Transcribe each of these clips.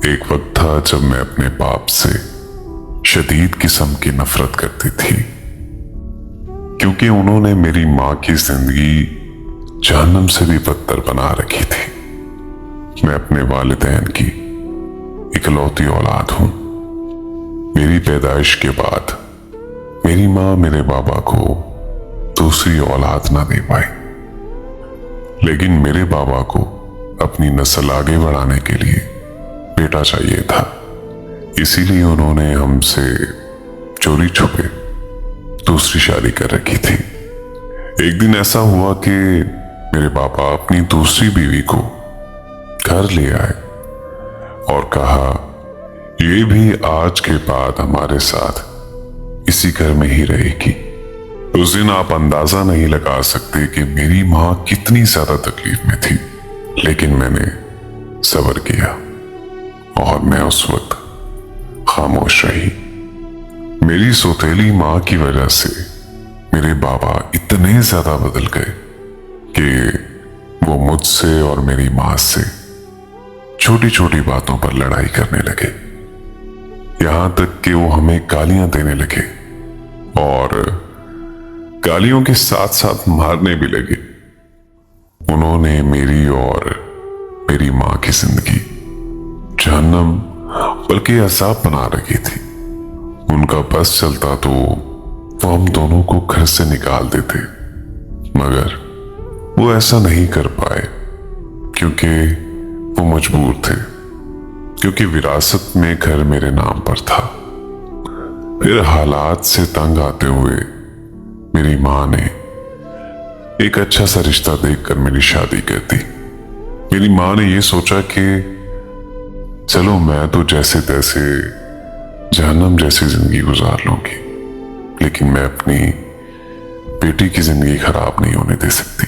एक वक्त था जब मैं अपने बाप से शदीद किस्म की नफरत करती थी, क्योंकि उन्होंने मेरी मां की जिंदगी जहन्नम से भी बदतर बना रखी थी। मैं अपने वालिदैन की इकलौती औलाद हूं। मेरी पैदाइश के बाद मेरी मां मेरे बाबा को दूसरी औलाद ना दे पाई, लेकिन मेरे बाबा को अपनी नस्ल आगे बढ़ाने के लिए बेटा चाहिए था। इसीलिए उन्होंने हमसे चोरी छुपे दूसरी शादी कर रखी थी। एक दिन ऐसा हुआ कि मेरे पापा अपनी दूसरी बीवी को घर ले आए और कहा, ये भी आज के बाद हमारे साथ इसी घर में ही रहेगी। उस दिन आप अंदाजा नहीं लगा सकते कि मेरी मां कितनी ज्यादा तकलीफ में थी, लेकिन मैंने सब्र किया और मैं उस वक्त खामोश रही। मेरी सौतेली मां की वजह से मेरे बाबा इतने ज्यादा बदल गए कि वो मुझसे और मेरी मां से छोटी छोटी बातों पर लड़ाई करने लगे, यहां तक कि वो हमें गालियां देने लगे और गालियों के साथ साथ मारने भी लगे। उन्होंने मेरी और मेरी मां की जिंदगी जहन्नम बल्कि अजाब बना रखी थी। उनका बस चलता तो वो हम दोनों को घर से निकाल देते, मगर वो ऐसा नहीं कर पाए क्योंकि वो मजबूर थे, क्योंकि विरासत में घर मेरे नाम पर था। फिर हालात से तंग आते हुए मेरी मां ने एक अच्छा सा रिश्ता देखकर मेरी शादी कर दी। मेरी मां ने यह सोचा कि चलो मैं तो जैसे तैसे जहन्नम जैसी जिंदगी गुजार लूंगी, लेकिन मैं अपनी बेटी की जिंदगी खराब नहीं होने दे सकती।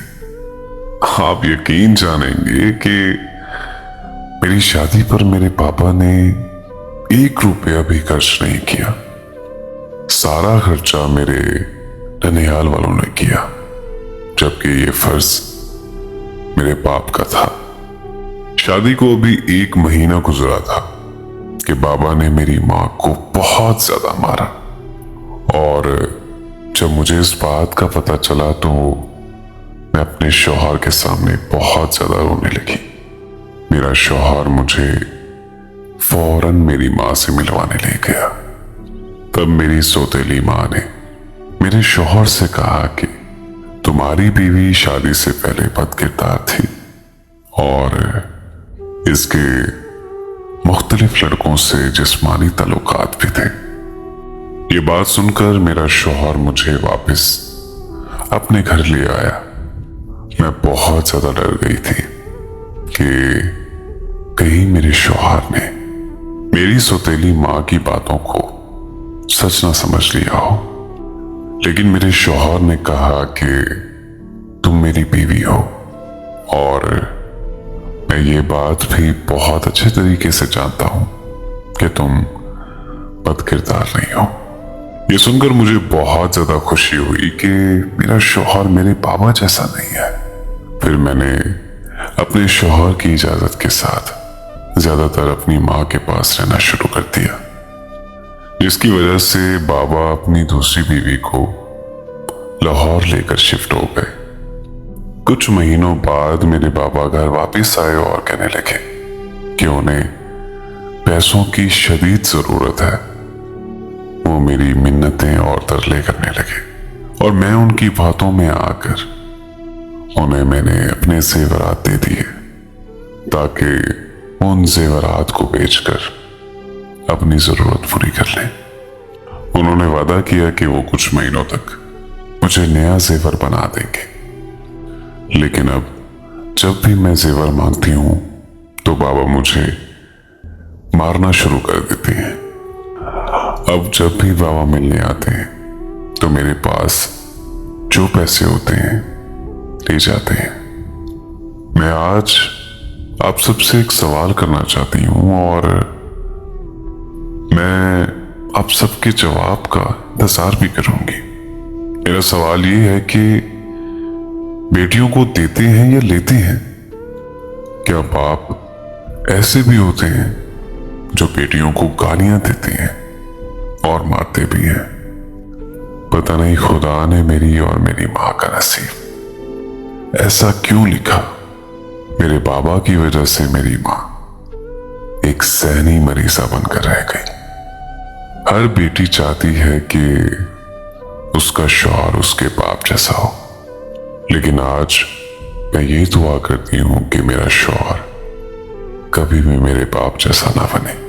आप यकीन जानेंगे कि मेरी शादी पर मेरे पापा ने 1 रुपया भी खर्च नहीं किया। सारा खर्चा मेरे ननिहाल वालों ने किया, जबकि ये फर्ज मेरे बाप का था। शादी को अभी 1 महीना गुजरा था कि बाबा ने मेरी मां को बहुत ज्यादा मारा, और जब मुझे इस बात का पता चला तो मैं अपने शौहर के सामने बहुत ज्यादा रोने लगी। मेरा शौहर मुझे फौरन मेरी मां से मिलवाने ले गया। तब मेरी सौतेली मां ने मेरे शौहर से कहा कि तुम्हारी बीवी शादी से पहले बदकिरदार थी और इसके मुख्तलिफ लड़कों से जिस्मानी ताल्लुकात भी थे। ये बात सुनकर मेरा शौहर मुझे वापस अपने घर ले आया। मैं बहुत ज्यादा डर गई थी कि कहीं मेरे शौहर ने मेरी सौतेली मां की बातों को सच ना समझ लिया हो। लेकिन मेरे शौहर ने कहा कि तुम मेरी बीवी हो, और मैं ये बात भी बहुत अच्छे तरीके से जानता हूं कि तुम बदकिरदार नहीं हो। ये सुनकर मुझे बहुत ज्यादा खुशी हुई कि मेरा शौहर मेरे बाबा जैसा नहीं है। फिर मैंने अपने शौहर की इजाजत के साथ ज्यादातर अपनी मां के पास रहना शुरू कर दिया, जिसकी वजह से बाबा अपनी दूसरी बीवी को लाहौर लेकर शिफ्ट हो गए। कुछ महीनों बाद मेरे बाबा घर वापस आए और कहने लगे कि उन्हें पैसों की शदीद जरूरत है। वो मेरी मिन्नतें और तरले करने लगे, और मैं उनकी बातों में आकर उन्हें मैंने अपने जेवरात दे दिए ताकि उन जेवरात को बेचकर अपनी जरूरत पूरी कर लें। उन्होंने वादा किया कि वो कुछ महीनों तक मुझे नया जेवर बना देंगे, लेकिन अब जब भी मैं जेवर मांगती हूं तो बाबा मुझे मारना शुरू कर देते हैं। अब जब भी बाबा मिलने आते हैं तो मेरे पास जो पैसे होते हैं ले जाते हैं। मैं आज आप सबसे एक सवाल करना चाहती हूं, और मैं आप सबके जवाब का इंतजार भी करूंगी। मेरा सवाल ये है कि बेटियों को देते हैं या लेते हैं? क्या बाप ऐसे भी होते हैं जो बेटियों को गालियां देती हैं और मारते भी हैं। पता नहीं खुदा ने मेरी और मेरी मां का नसीब ऐसा क्यों लिखा। मेरे बाबा की वजह से मेरी मां एक सहनी मरीजा बनकर रह गई। हर बेटी चाहती है कि उसका शौहर उसके बाप जैसा हो, लेकिन आज मैं ये दुआ करती हूं कि मेरा शौहर कभी भी मेरे बाप जैसा ना बने।